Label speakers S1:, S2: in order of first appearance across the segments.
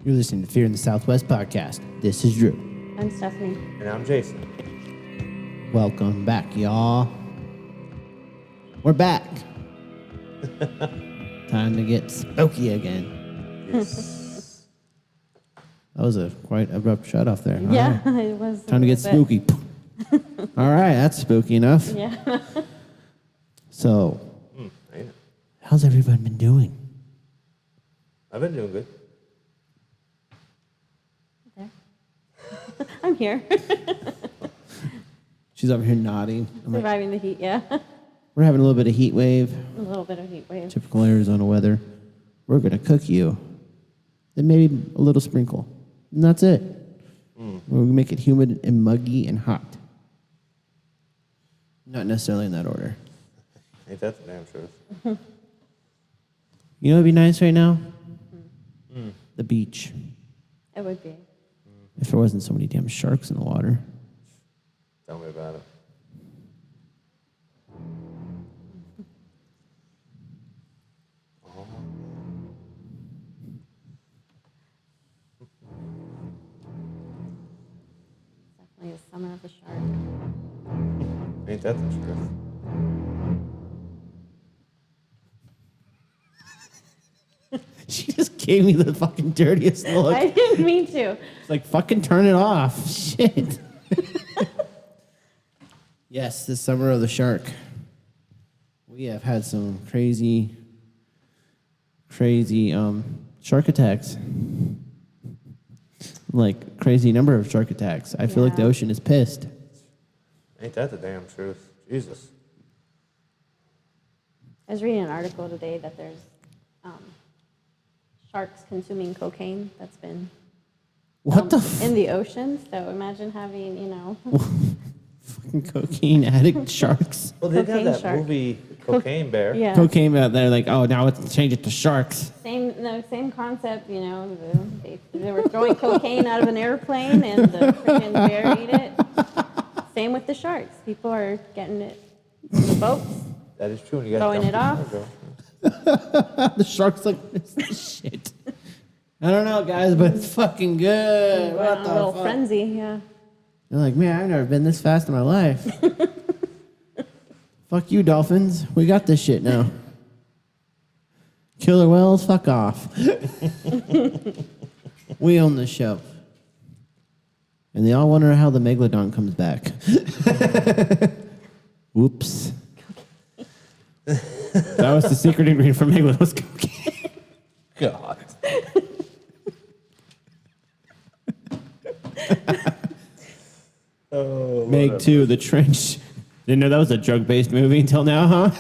S1: You're listening to Fear in the Southwest podcast. This is Drew.
S2: I'm Stephanie.
S3: And I'm Jason.
S1: Welcome back, y'all. We're back. Time to get spooky again.
S3: Yes.
S1: That was a quite abrupt shut off there.
S2: Yeah,
S1: All right.
S2: it was.
S1: Time to get spooky. All right, that's spooky enough.
S2: Yeah.
S1: So,
S3: Ain't it?
S1: how's everyone been doing?
S3: I've been doing good.
S2: Okay. I'm here.
S1: She's over here nodding. I'm like,
S2: Surviving the heat, yeah.
S1: we're having a little bit of heat wave.
S2: A little bit of heat wave.
S1: Typical Arizona weather. We're going to cook you. Then maybe a little sprinkle. And that's it. We're going to make it humid and muggy and hot. Not necessarily in that order.
S3: Ain't that the damn truth?
S1: You know what would be nice right now? The beach.
S2: It would be.
S1: If there wasn't so many damn sharks in the water.
S3: Tell me about it. Oh.
S2: Definitely the summer of the shark.
S3: Ain't that the truth?
S1: She just gave me the fucking dirtiest look.
S2: I didn't mean to.
S1: It's like, fucking turn it off. Shit. Yes, the summer of the shark. We have had some crazy shark attacks. Like, crazy number of shark attacks. I feel like the
S2: Yeah.
S1: ocean is pissed.
S3: Ain't that the damn truth? Jesus.
S2: I was reading an article today that there's sharks consuming cocaine that's been
S1: What the
S2: in the ocean. So imagine having,
S1: fucking cocaine addict sharks?
S3: Well, they have
S2: Cocaine
S3: that
S2: shark.
S3: movie, Cocaine Bear.
S2: yeah.
S1: Cocaine out there, like, oh, now let's change it to sharks.
S2: Same concept, they were throwing cocaine out of an airplane and the freaking bear ate it. Same with the sharks. People are getting it in the boats.
S3: That is true. And you got
S2: Throwing it off.
S1: The shark's like, this is shit. I don't know, guys, but it's fucking good.
S2: We're on
S1: What
S2: a
S1: the
S2: little
S1: fuck?
S2: frenzy, yeah.
S1: You're like, man, I've never been this fast in my life. Fuck you, dolphins. We got this shit now. Killer whales, fuck off. We own this show. And they all wonder how the megalodon comes back. Whoops. That was the secret ingredient for megalodon was cocaine.
S3: God. Oh,
S1: Meg 2, The Trench. Didn't know that was a drug-based movie until now, huh?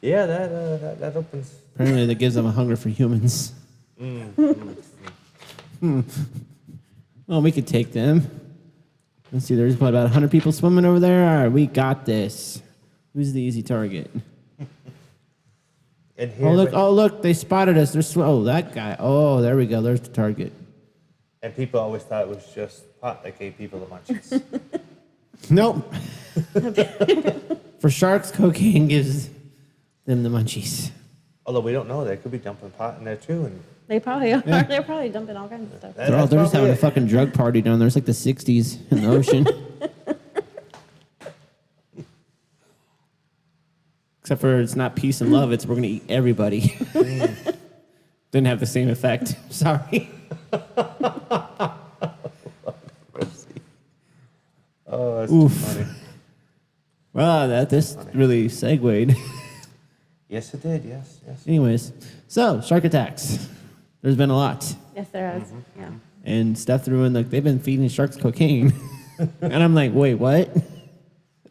S3: Yeah, that opens.
S1: Apparently that gives them a hunger for humans. Well, we could take them. Let's see, there's about 100 people swimming over there. All right, we got this. Who's the easy target?
S3: And here,
S1: Oh, look, they spotted us. Oh, that guy. Oh, there we go. There's the target.
S3: and people always thought it was just pot that gave people the munchies.
S1: Nope. For sharks, cocaine gives them the munchies.
S3: Although we don't know, they could be dumping pot in there too. And
S2: They probably are.
S1: Yeah.
S2: They're probably dumping all kinds of stuff.
S3: that-
S1: They're
S3: that's
S1: just
S3: probably
S1: having a
S3: it.
S1: fucking drug party down there. It's like the 60s in the ocean. Except for it's not peace and love. It's we're going to eat everybody. Didn't have the same effect. Sorry.
S3: Oh, that's
S1: Oof.
S3: too funny.
S1: Well, this really segued.
S3: Yes, it did. Yes, yes.
S1: Anyways, so shark attacks. There's been a lot.
S2: Yes, there is. Yeah.
S1: And Steph threw in, like, they've been feeding sharks cocaine. And I'm like, wait, what?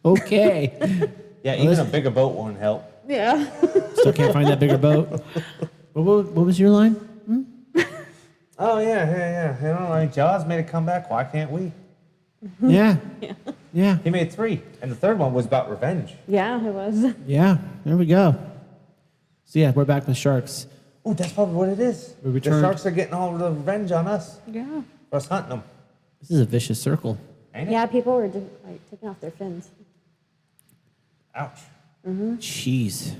S1: Okay.
S3: Yeah, even a bigger boat won't help.
S2: Yeah.
S1: Still can't find that bigger boat. What was your line?
S3: Oh yeah. You know, like Jaws made a comeback. Why can't we?
S1: Yeah. Yeah.
S3: He made 3, and the third one was about revenge.
S2: Yeah, it was.
S1: Yeah. There we go. So, yeah, we're back with sharks.
S3: Oh, that's probably what it is.
S1: We
S3: The
S1: returned.
S3: sharks are getting all the revenge on us
S2: Yeah.
S3: for us hunting them.
S1: This is a vicious circle.
S3: Ain't it?
S2: Yeah, people were taking off their fins.
S3: Ouch.
S1: Jeez.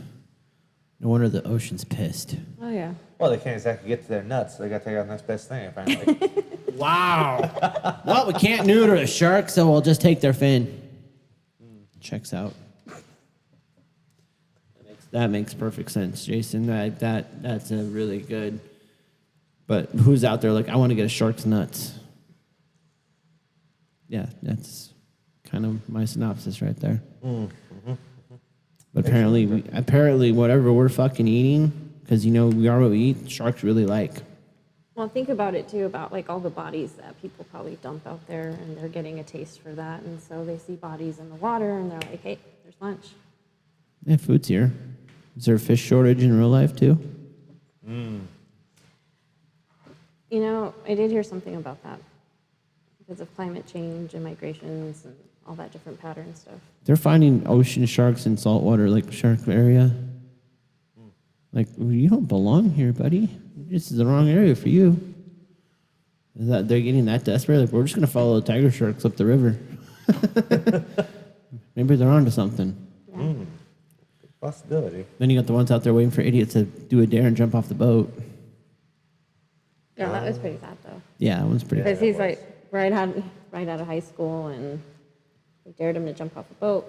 S1: No wonder the ocean's pissed.
S2: Oh yeah.
S3: Well, they can't exactly get to their nuts, so they got to take out the next best thing, apparently.
S1: Wow. Well, we can't neuter a shark, so we'll just take their fin. Checks out. That makes perfect sense, Jason. That's a really good. But who's out there like, I want to get a shark's nuts? Yeah, that's kind of my synopsis right there. But apparently, whatever we're fucking eating, because we are what we eat, sharks really like.
S2: Well, think about it too, about like all the bodies that people probably dump out there, and they're getting a taste for that, and so they see bodies in the water, and they're like, hey, there's lunch.
S1: Yeah, food's here. Is there a fish shortage in real life too?
S2: I did hear something about that because of climate change and migrations and all that different pattern stuff.
S1: They're finding ocean sharks in saltwater, like shark area. Like, you don't belong here, buddy. This is the wrong area for you. Is that they're getting that desperate? Like, we're just gonna follow the tiger sharks up the river. Maybe they're onto something.
S2: Yeah.
S3: Possibility.
S1: Then you got the ones out there waiting for idiots to do a dare and jump off the boat.
S2: Yeah, that was pretty sad though.
S1: Yeah, that one's pretty.
S2: Because he's like right out of high school, and they dared him to jump off a boat.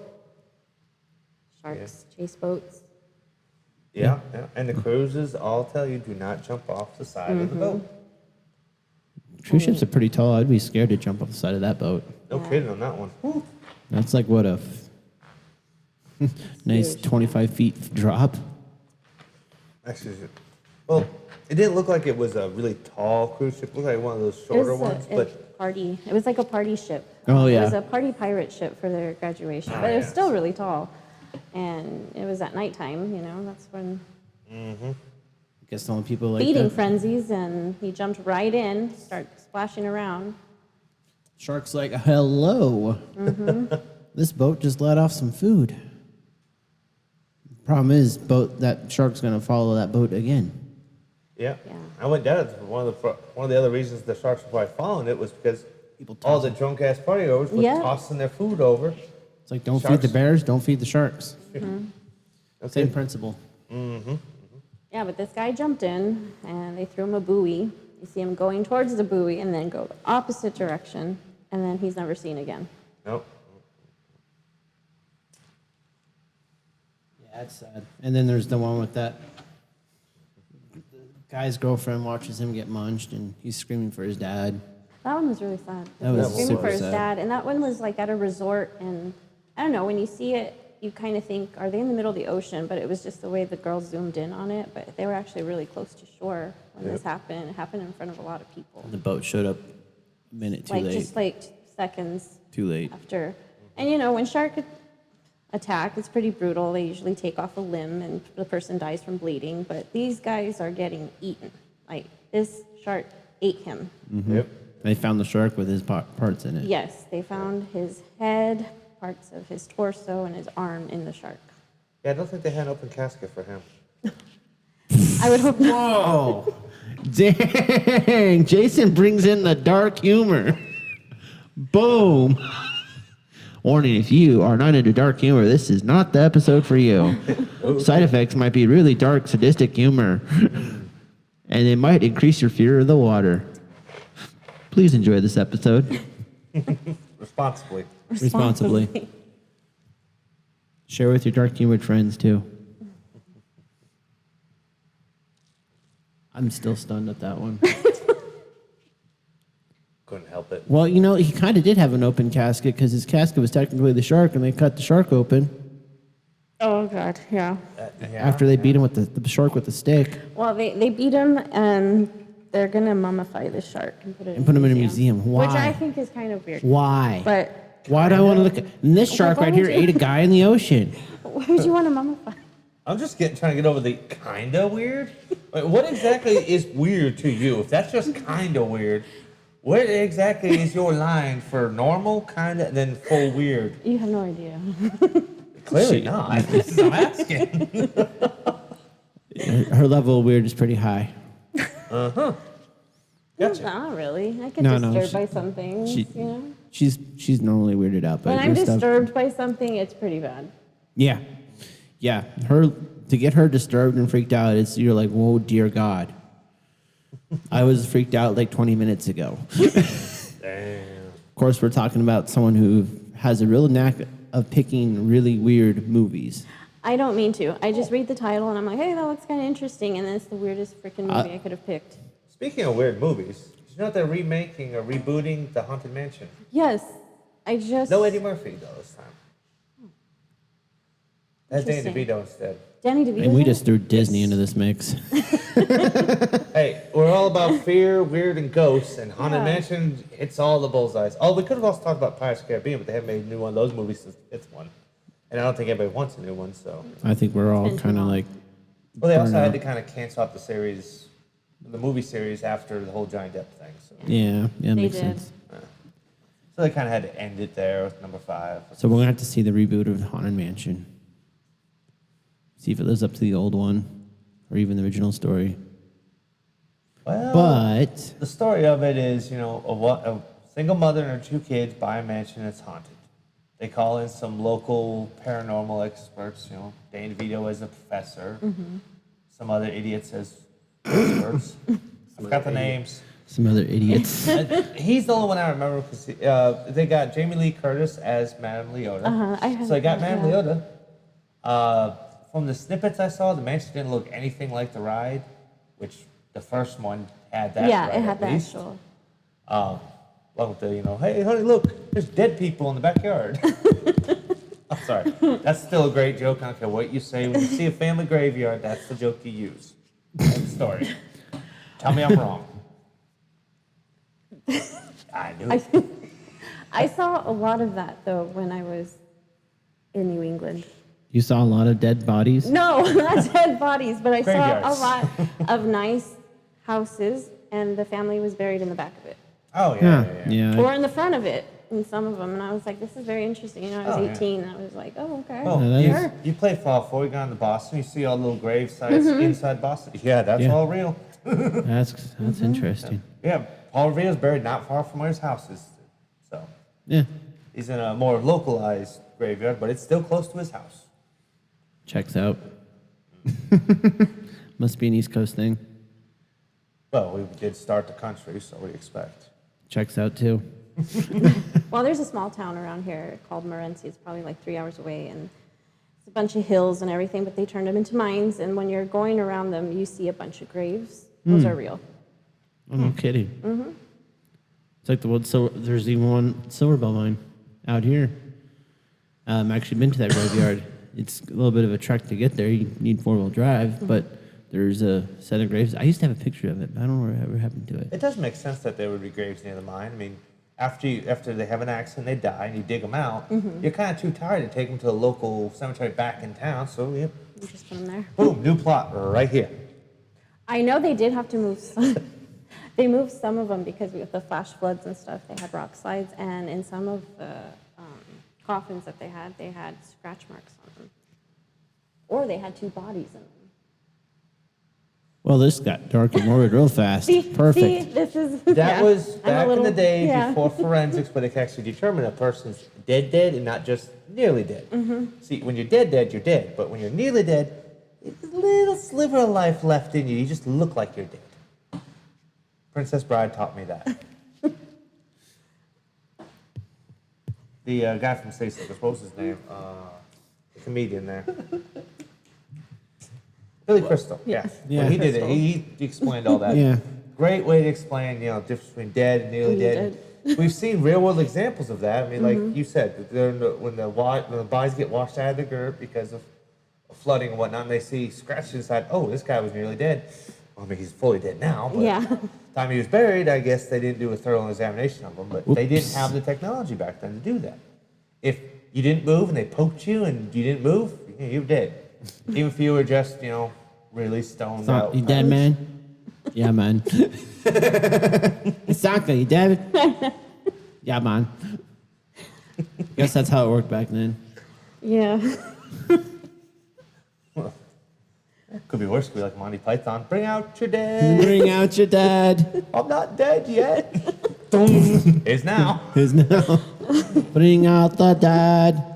S2: Sharks chase boats.
S3: Yeah. And the cruises all tell you do not jump off the side of the boat.
S1: Cruise ships are pretty tall. I'd be scared to jump off the side of that boat.
S3: No kidding on that one. Whew.
S1: That's like what a nice
S2: huge.
S1: 25 feet drop.
S3: Actually, well, it didn't look like it was a really tall cruise ship. It looked like one of those shorter ones, but
S2: party. It was like a party ship.
S1: Oh, yeah.
S2: It was a party pirate ship for their graduation, but it was
S3: yes.
S2: still really tall. And it was at nighttime. That's when
S1: I guess the only people like
S2: feeding
S1: that.
S2: frenzies, and he jumped right in, started splashing around.
S1: Shark's like, hello. This boat just let off some food. Problem is, that shark's gonna follow that boat again.
S3: yeah.
S2: Yeah.
S3: I went down. One of the other reasons the sharks were probably following it was because
S1: People
S3: all
S1: toss
S3: the drunk ass partygoers were
S2: Yeah.
S3: tossing their food over.
S1: It's like, don't feed
S3: Sharks.
S1: the bears, don't feed the sharks.
S3: Okay.
S1: Same principle.
S2: Yeah, but this guy jumped in, and they threw him a buoy. You see him going towards the buoy, and then go the opposite direction, and then he's never seen again.
S3: Nope.
S1: Yeah, that's sad. And then there's the one with that the guy's girlfriend watches him get munched, and he's screaming for his dad.
S2: That one was really sad.
S1: That
S2: He
S1: was
S2: screaming
S1: super
S2: for his
S1: sad.
S2: dad, and that one was like at a resort, and I don't know, when you see it, you kind of think, are they in the middle of the ocean? But it was just the way the girl zoomed in on it, but they were actually really close to shore when this happened. It happened in front of a lot of people.
S1: The boat showed up a minute too
S2: Like,
S1: late.
S2: just like seconds
S1: Too late.
S2: after. And when shark attack, it's pretty brutal. They usually take off a limb and the person dies from bleeding, but these guys are getting eaten. Like, this shark ate him.
S3: Yep.
S1: They found the shark with his parts in it.
S2: Yes, they found his head, parts of his torso, and his arm in the shark.
S3: Yeah, I don't think they had an open casket for him.
S2: I would hope not.
S1: Whoa! Dang! Jason brings in the dark humor. Boom! Warning, if you are not into dark humor, this is not the episode for you. Side effects might be really dark, sadistic humor. And it might increase your fear of the water. Please enjoy this episode
S3: Responsibly.
S1: responsibly. Share with your dark humored friends too. I'm still stunned at that one.
S3: Couldn't help it.
S1: Well, he kind of did have an open casket because his casket was technically the shark, and they cut the shark open
S2: Oh, God, yeah.
S1: after they beat him with the shark with the stick
S2: Well, they beat him, and they're going to mummify the shark and put it
S1: and put him in a museum. Why?
S2: Which I think is kind of weird.
S1: Why?
S2: But
S1: Why do I want to look at... And this shark right here ate a guy in the ocean.
S2: why would you want to mummify?
S3: I'm just trying to get over the kinda weird. Wait, what exactly is weird to you? If that's just kinda weird, what exactly is your line for normal, kinda, and then full weird?
S2: You have no idea.
S3: Clearly not. I'm asking.
S1: Her level of weird is pretty high.
S3: Gotcha.
S2: Not really. I get
S1: No,
S2: disturbed
S1: she-
S2: by some things,
S1: she- She's normally weirded out by
S2: When I'm
S1: your stuff.
S2: disturbed by something, it's pretty bad.
S1: Yeah. Yeah. Her to get her disturbed and freaked out, you're like, whoa, dear God. I was freaked out like 20 minutes ago.
S3: Damn.
S1: Of course, we're talking about someone who has a real knack of picking really weird movies.
S2: I don't mean to. I just read the title and I'm like, hey, that looks kind of interesting, and then it's the weirdest freaking movie I could have picked.
S3: Speaking of weird movies, did you know they're remaking or rebooting The Haunted Mansion?
S2: Yes, I just...
S3: No Eddie Murphy, though, this time. That's Danny
S2: Interesting.
S3: DeVito instead.
S2: Danny DeVito.
S1: And we just threw Disney into this mix.
S3: Hey, we're all about fear, weird, and ghosts, and Haunted
S2: Yeah.
S3: Mansion hits all the bullseyes. Oh, we could have also talked about Pirates of the Caribbean, but they haven't made a new one of those movies since it's one. And I don't think anybody wants a new one, so.
S1: I think we're all
S2: been too
S1: kind of
S2: long.
S1: like,
S3: Well, they also
S1: Burn
S3: had
S1: out.
S3: to kind of cancel out the movie series after the whole Johnny Depp thing. So,
S1: yeah,
S2: They
S1: makes
S2: did.
S1: sense.
S3: so they kind of had to end it there with number 5.
S1: So we're going to have to see the reboot of Haunted Mansion. See if it lives up to the old one or even the original story.
S3: Well,
S1: But
S3: the story of it is, a single mother and her 2 kids buy a mansion that's haunted. They call in some local paranormal experts, Danny DeVito as a professor, some other idiots as experts. I forgot the names.
S1: some other idiots.
S3: He's the only one I remember because they got Jamie Lee Curtis as Madame Leota. So I got Madame Leota. From the snippets I saw, the mansion didn't look anything like the ride, which the first one had that.
S2: Yeah,
S3: ride
S2: it had
S3: at
S2: the
S3: least.
S2: actual...
S3: Along with the, hey, honey, look, there's dead people in the backyard. I'm sorry. That's still a great joke. I don't care what you say. When you see a family graveyard, that's the joke you use. End of story. Tell me I'm wrong. I knew it.
S2: I saw a lot of that, though, when I was in New England.
S1: You saw a lot of dead bodies?
S2: No, not dead bodies, but I saw a
S3: Graveyards.
S2: lot of nice houses, and the family was buried in the back of it.
S3: Oh, yeah.
S1: Yeah.
S2: Or in the front of it, in some of them. And I was like, this is very interesting. I was
S3: Oh, yeah.
S2: 18, and I was like, oh, okay.
S3: Well,
S1: Yeah, that
S2: Sure.
S3: you play Fallout 4, you go into Boston, you see all the little grave sites inside Boston. Yeah, that's
S1: Yeah.
S3: all real.
S1: That's interesting.
S3: Yeah, Paul Revere's buried not far from where his house is. So
S1: Yeah.
S3: he's in a more localized graveyard, but it's still close to his house.
S1: Checks out. Must be an East Coast thing.
S3: Well, we did start the country, so we expect.
S1: Checks out too.
S2: Well, there's a small town around here called Morenci. It's probably like 3 hours away, and it's a bunch of hills and everything, but they turned them into mines, and when you're going around them, you see a bunch of graves. Those are real.
S1: Oh, no kidding. Mm-hmm. It's like the one. So there's even one silver bell mine out here. Actually been to that graveyard. It's a little bit of a trek to get there. You need 4-wheel drive, but there's a set of graves. I used to have a picture of it, but I don't know whatever happened to it.
S3: It does make sense that there would be graves near the mine. I mean, after they have an accident, they die, and you dig them out, you're kind of too tired to take them to a local cemetery back in town, so, yep,
S2: You just put them there.
S3: boom, new plot right here.
S2: I know they did have to move some. They moved some of them because with the flash floods and stuff, they had rock slides, and in some of the coffins that they had scratch marks on them. Or they had 2 bodies in them.
S1: Well, this got dark and morbid real fast. Perfect.
S2: See, this is...
S3: That
S2: yeah,
S3: was
S2: I'm a
S3: back in
S2: little-
S3: the day
S2: yeah.
S3: before forensics, where they could actually determine a person's dead, and not just nearly dead. See, when you're dead, you're dead. But when you're nearly dead, there's a little sliver of life left in you. You just look like you're dead. Princess Bride taught me that. The guy from Stay Slickers, what was his name? The comedian there. Billy Crystal, yeah.
S1: Yeah.
S3: When he did it, he explained all that.
S1: Yeah.
S3: Great way to explain, the difference between dead and nearly dead. We've seen real world examples of that. I mean, like you said, when the bodies get washed out of the dirt because of flooding and whatnot, and they see scratches inside, oh, this guy was nearly dead. Well, I mean, he's fully dead now, but
S2: Yeah.
S3: the time he was buried, I guess they didn't do a thorough examination of him, but they didn't have the technology back then to do that. If you didn't move and they poked you and you didn't move, you were dead. Even if you were just, really stoned out.
S1: You dead, man? Yeah, man. It's Saka, you dead? Yeah, man. Guess that's how it worked back then.
S2: Yeah.
S3: Could be worse. Could be like Monty Python. Bring out your dead.
S1: Bring out your dad.
S3: I'm not dead yet. Is now.
S1: Is now. Bring out the dad.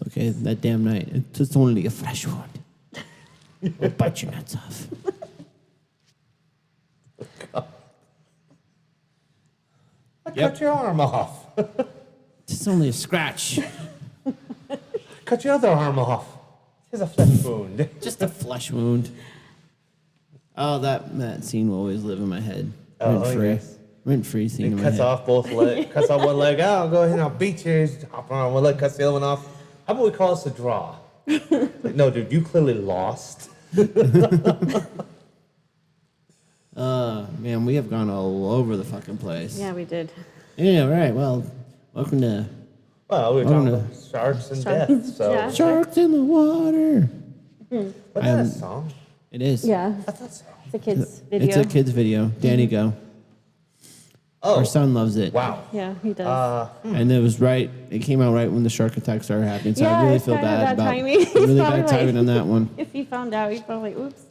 S1: It's okay. That damn night. It's just only a flesh wound. We'll bite your nuts off.
S3: I cut your arm off.
S1: It's only a scratch.
S3: Cut your other arm off. Here's a flesh wound.
S1: Just a flesh wound. Oh, that scene will always live in my head.
S3: Oh,
S1: Rent free.
S3: yes.
S1: Rent free scene in
S3: He
S1: my
S3: cuts
S1: head.
S3: off both legs. Cuts off one leg. Oh, go ahead and I'll beat you. He's hopping on one leg, cuts the other one off. How about we call this a draw? Like, no, dude, you clearly lost.
S1: Man, we have gone all over the fucking place.
S2: Yeah, we did.
S1: Yeah, right. Well, welcome to
S3: Well, we were
S1: Oh,
S3: talking
S1: no.
S3: about sharks and
S2: Sharks.
S3: death. So,
S2: Yeah.
S1: Sharks in the Water.
S3: wasn't that a song?
S1: It is.
S2: Yeah,
S3: I thought so.
S2: it's a kid's video.
S1: It's a kid's video. Danny, go.
S3: Oh,
S1: Our son loves it.
S3: wow.
S2: Yeah, he does.
S1: And it was right. It came out right when the shark attack started happening. So I
S2: Yeah,
S1: really
S2: it's
S1: feel
S2: kinda
S1: bad
S2: bad
S1: about
S2: timing. He's
S1: really
S2: probably
S1: bad timing
S2: like-
S1: on that one.
S2: If he found out, he'd probably, oops.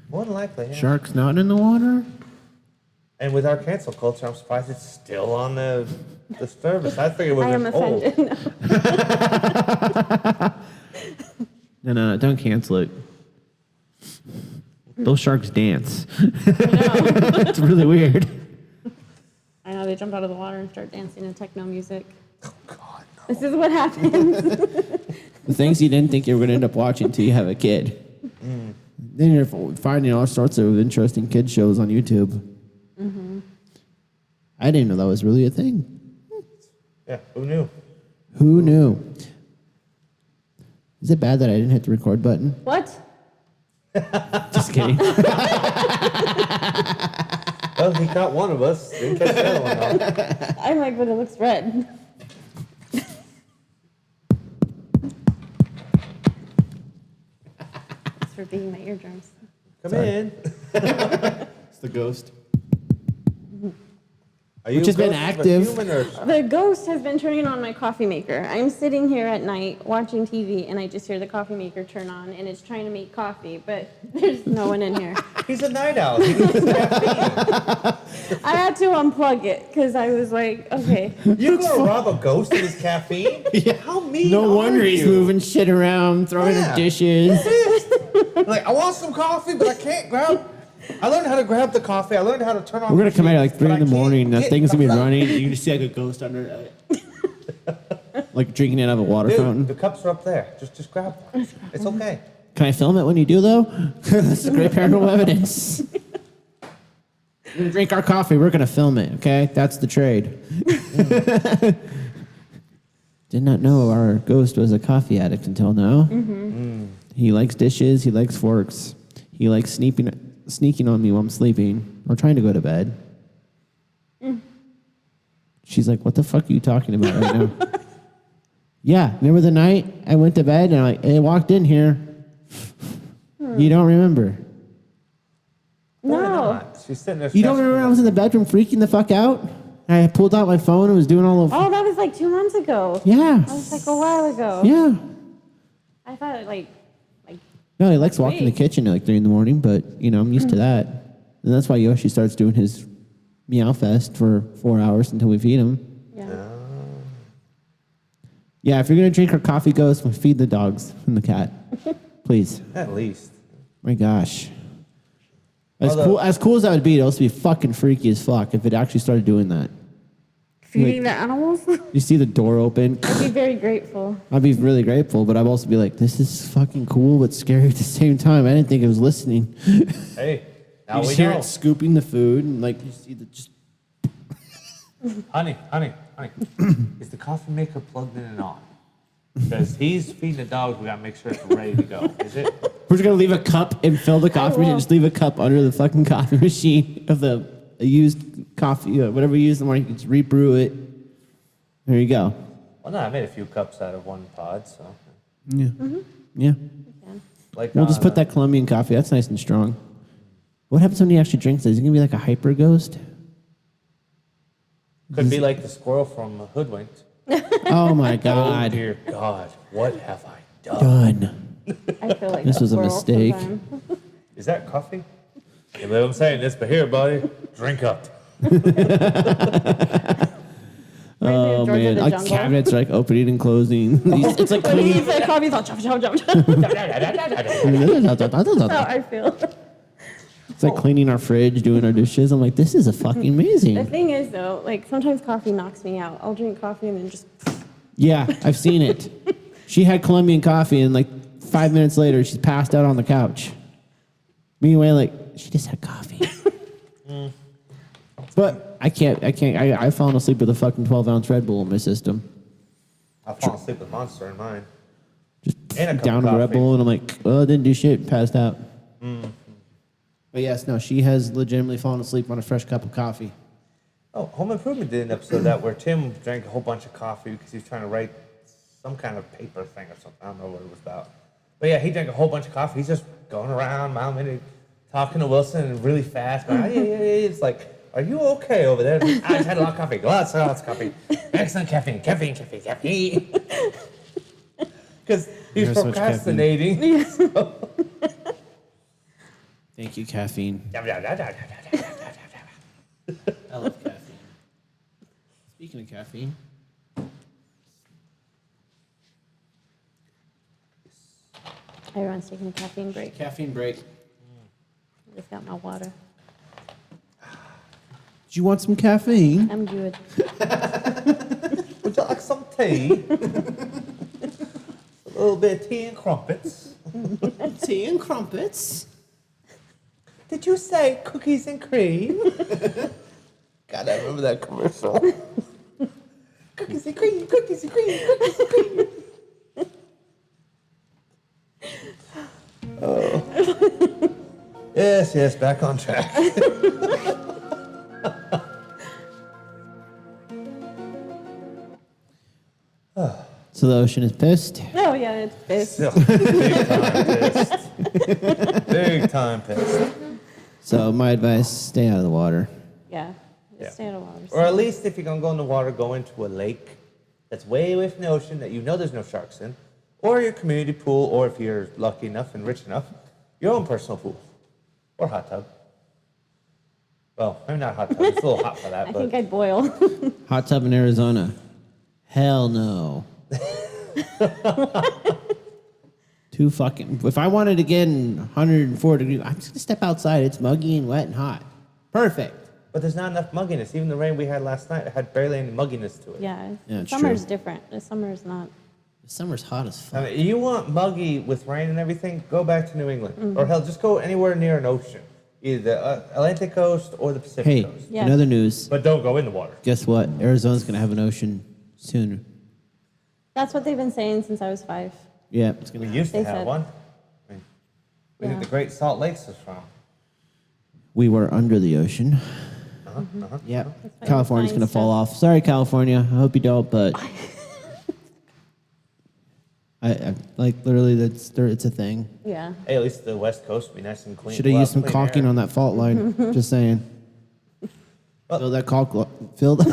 S3: More than likely, yeah.
S1: Sharks not in the water.
S3: And with our cancel culture, I'm surprised it's still on the service. I figured it
S2: I
S3: was
S2: am
S3: old.
S2: offended.
S1: No, don't cancel it. Those sharks dance. It's really weird.
S2: I know, they jump out of the water and start dancing to techno music.
S3: Oh, God, no.
S2: This is what happens.
S1: The things you didn't think you were going to end up watching until you have a kid. Then you're finding all sorts of interesting kid shows on YouTube. I didn't know that was really a thing.
S3: Yeah, who knew?
S1: Who knew? Is it bad that I didn't hit the record button?
S2: What?
S1: Just kidding.
S3: Well, he caught one of us. Didn't catch the other one, though.
S2: I'm like, but it looks red. Thanks for beating my eardrums.
S3: Come in.
S1: It's the ghost.
S3: Are you
S1: Which has been
S3: ghost of a
S1: active.
S3: human or-
S2: The ghost has been turning on my coffee maker. I'm sitting here at night watching TV, and I just hear the coffee maker turn on, and it's trying to make coffee, but there's no one in here.
S3: He's a night owl. He needs his caffeine.
S2: I had to unplug it because I was like, okay.
S3: You're going to rob a ghost of his caffeine?
S1: Yeah.
S3: How mean
S1: No
S3: are
S1: wonder he's
S3: you?
S1: moving shit around, throwing
S3: Yeah.
S1: the dishes.
S3: Like, I want some coffee, but I can't grab. I learned how to grab the coffee. I learned how to turn on.
S1: We're gonna
S3: the
S1: come out at
S3: machine,
S1: like 3
S3: but
S1: in the
S3: I can't
S1: morning, and that
S3: get
S1: thing's gonna be
S3: the-
S1: running. You can just see like a ghost under it, like drinking it out of a water
S3: Dude,
S1: fountain.
S3: the cups are up there. Just grab one. It's okay.
S1: Can I film it when you do though? This is great paranormal evidence. You're gonna drink our coffee. We're gonna film it. Okay, that's the trade. Did not know our ghost was a coffee addict until now. He likes dishes. He likes forks. He likes sneaking on me while I'm sleeping or trying to go to bed. She's like, "What the fuck are you talking about right now?" Yeah, remember the night I went to bed and I walked in here. You don't remember?
S3: Why
S2: No.
S3: not? She's sitting there.
S1: You don't remember when I was in the bedroom freaking the fuck out? I pulled out my phone and was doing all of.
S2: Oh, that was like 2 months ago.
S1: Yeah.
S2: That was like a while ago.
S1: Yeah.
S2: I thought like
S1: No, he likes walking in the
S2: Sweet.
S1: kitchen at like 3 in the morning, but you know I'm used to that. And that's why Yoshi starts doing his meow fest for 4 hours until we feed him.
S2: yeah.
S1: Yeah, if you're gonna drink our coffee, ghost, feed the dogs and the cat, please.
S3: At least.
S1: My gosh. As
S3: Although-
S1: cool as that would be, it'd also be fucking freaky as fuck if it actually started doing that.
S2: Feeding the animals? I'd
S1: You see the door open.
S2: be very grateful.
S1: I'd be really grateful, but I'd also be like, this is fucking cool but scary at the same time. I didn't think it was listening.
S3: Hey, now
S1: You
S3: we
S1: just hear
S3: know.
S1: it scooping the food, and like you see the just.
S3: Honey. Is the coffee maker plugged in and on? Because he's feeding the dogs. We gotta make sure it's ready to go. Is it?
S1: We're just gonna leave a cup and fill the coffee machine.
S2: will.
S1: Just leave a cup under the fucking coffee machine of the used coffee, whatever you use in the morning. You can just rebrew it. There you go.
S3: Well, no, I made a few cups out of one pod, so.
S1: Yeah, yeah.
S3: Like,
S1: We'll just put that Colombian coffee. That's nice and strong. What happens when he actually drinks it? Is he gonna be like a hyper ghost?
S3: Could be like the squirrel from Hoodwinked.
S1: Oh my
S3: Oh
S1: God!
S3: dear God, what have I done?
S1: Done.
S2: I feel like
S1: This was a
S2: squirrel
S1: mistake.
S2: sometimes.
S3: Is that coffee? You know what I'm saying? This, but here, buddy, drink up.
S1: Oh
S2: George of
S1: man,
S2: the
S1: like
S2: Jungle.
S1: cabinets are like opening and closing. It's like
S2: When he
S1: cleaning.
S2: eats that coffee, he's all chop, chop, chop, chop. That's how I feel.
S1: It's like cleaning our fridge, doing our dishes. I'm like, this is a fucking
S2: The
S1: amazing.
S2: thing is, though, like sometimes coffee knocks me out. I'll drink coffee and then just.
S1: Yeah, I've seen it. She had Colombian coffee, and like 5 minutes later, she's passed out on the couch. Meanwhile, like she just had coffee. But I can't. I've fallen asleep with a fucking 12-ounce Red Bull in my system.
S3: I've fallen asleep with Monster in mine.
S1: Just
S3: And a cup
S1: down
S3: of
S1: a Red
S3: coffee.
S1: Bull, and I'm like, oh, didn't do shit, passed out. But yes, no, she has legitimately fallen asleep on a fresh cup of coffee.
S3: Oh, Home Improvement did an episode of that where Tim drank a whole bunch of coffee because he was trying to write some kind of paper thing or something. I don't know what it was about. But yeah, he drank a whole bunch of coffee. He's just going around, mounting, talking to Wilson and really fast. But yeah. It's like, are you okay over there? I just had a lot of coffee. Lots of coffee. Excellent caffeine. Because he's
S1: There's so much
S3: procrastinating.
S1: Thank you, caffeine. I love caffeine. Speaking of caffeine,
S2: Everyone's taking a caffeine break.
S1: caffeine break.
S2: I just got my water.
S1: Do you want some caffeine?
S2: I'm good.
S3: Would you like some tea? A little bit of tea and crumpets.
S1: Tea and crumpets.
S3: Did you say cookies and cream? God, I remember that commercial. Cookies and cream, cookies and cream, cookies and cream. Oh. Yes, back on track.
S1: So the ocean is pissed.
S2: Oh, yeah, it's pissed.
S3: Still, big time pissed. Big time pissed.
S1: So my advice: stay out of the water.
S2: Yeah.
S3: Yeah.
S2: Just stay out of water.
S3: Or at least if you're going to go in the water, go into a lake that's way away from the ocean that you know there's no sharks in. Or your community pool, or if you're lucky enough and rich enough, your own personal pool. Or hot tub. Well, maybe not hot tub. It's a little hot for that,
S2: I
S3: but
S2: think I'd boil.
S1: Hot tub in Arizona. Hell no. Too fucking. If I wanted to get in 104 degrees, I'm just gonna step outside. It's muggy and wet and hot. Perfect.
S3: but there's not enough mugginess. Even the rain we had last night had barely any mugginess to it.
S2: Yeah.
S1: Yeah, it's
S2: Summer's
S1: true.
S2: different. The summer's not.
S1: The summer's hot as fuck.
S3: I mean, you want muggy with rain and everything, go back to New England. Or hell, just go anywhere near an ocean. Either the Atlantic coast or the Pacific
S1: Hey,
S3: coast.
S2: Yeah.
S1: in other news,
S3: But don't go in the water.
S1: guess what? Arizona's gonna have an ocean soon.
S2: That's what they've been saying since I was 5.
S1: Yeah, it's
S3: We
S1: gonna.
S3: used to
S2: They
S3: have
S2: said-
S3: one. I mean, where did
S2: Yeah.
S3: the Great Salt Lakes is from?
S1: We were under the ocean. Yeah,
S2: why
S1: California's
S2: you
S1: gonna
S2: find
S1: fall
S2: stuff.
S1: off. Sorry, California. I hope you don't, but I like literally it's a thing.
S2: Yeah.
S3: Hey, at least the West Coast will be nice and clean.
S1: Should have
S3: We'll
S1: used some
S3: clean
S1: caulking
S3: air.
S1: on that fault line. Just saying.
S3: Well-
S1: Fill that caulk. Fill the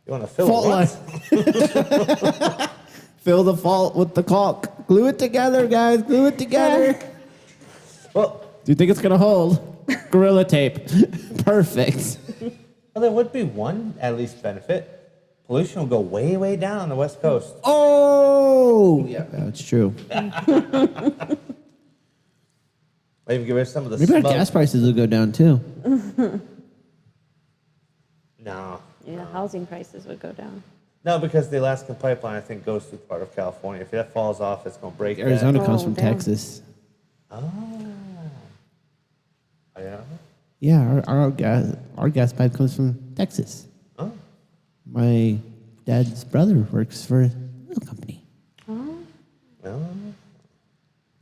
S3: You want to fill
S1: fault
S3: it?
S1: line. Fill the fault with the caulk. Glue it together, guys. Glue it together.
S3: Well,
S1: Do you think it's gonna hold? Gorilla tape. Perfect.
S3: well, there would be one at least benefit. Pollution will go way, way down on the West Coast.
S1: Oh, yeah, that's true.
S3: Might even get rid of some of the
S1: Maybe our
S3: smoke.
S1: gas prices will go down too.
S3: No.
S2: Yeah. Housing prices would go down.
S3: No, because the Alaskan pipeline, I think, goes through part of California. If that falls off, it's going to break
S1: Arizona comes
S2: Oh,
S1: from
S2: damn.
S1: Texas.
S3: that. Oh, yeah?
S1: Yeah, our gas pipe comes from Texas.
S3: Oh.
S1: My dad's brother works for a oil company.
S2: Oh.
S3: No.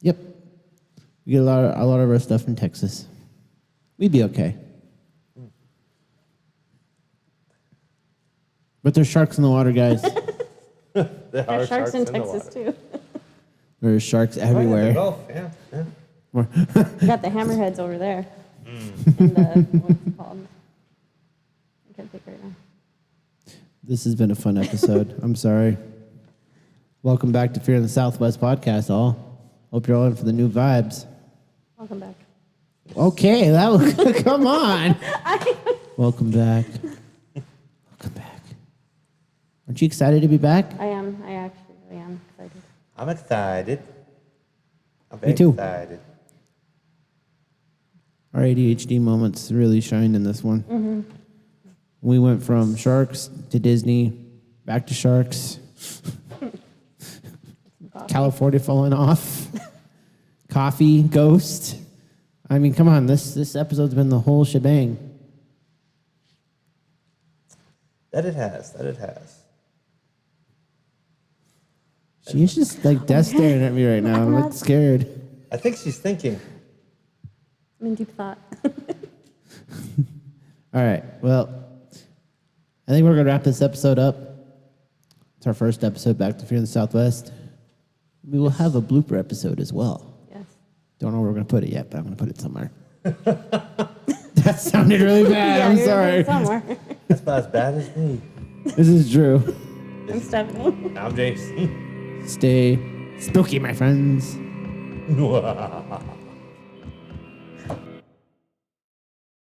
S1: Yep, we get a lot of our stuff from Texas. We'd be okay. But there's sharks in the water, guys.
S3: There
S2: There's
S3: are
S2: sharks in
S3: the
S2: Texas
S3: water.
S2: too.
S1: There's sharks
S3: Oh, yeah,
S1: everywhere.
S3: the Gulf, yeah.
S2: You got the hammerheads over there. And the what's it called? I can't think right now.
S1: This has been a fun episode. I'm sorry. Welcome back to Fear in the Southwest podcast, all. Hope you're all in for the new vibes.
S2: Welcome back.
S1: Okay, that was come on. Welcome back. Aren't you excited to be back?
S2: I am. I actually really am excited.
S3: I'm excited. I'm very
S1: Me too.
S3: excited.
S1: Our ADHD moments really shined in this one. We went from sharks to Disney, back to sharks, California falling off, coffee, ghost. I mean, come on, this episode's been the whole shebang.
S3: That it has. That it has.
S1: She's just like death staring at me right now. I'm like scared.
S3: I think she's thinking.
S2: I'm in deep thought.
S1: All right, well, I think we're going to wrap this episode up. It's our first episode back to Fear in the Southwest. We will have a blooper episode as well.
S2: Yes.
S1: Don't know where we're going to put it yet, but I'm going to put it somewhere. That sounded really bad.
S2: Yeah,
S1: I'm
S2: you're
S1: sorry.
S2: Somewhere.
S3: That's about as bad as me.
S1: This is Drew.
S2: I'm Stephanie.
S3: I'm Jason.
S1: Stay spooky, my friends.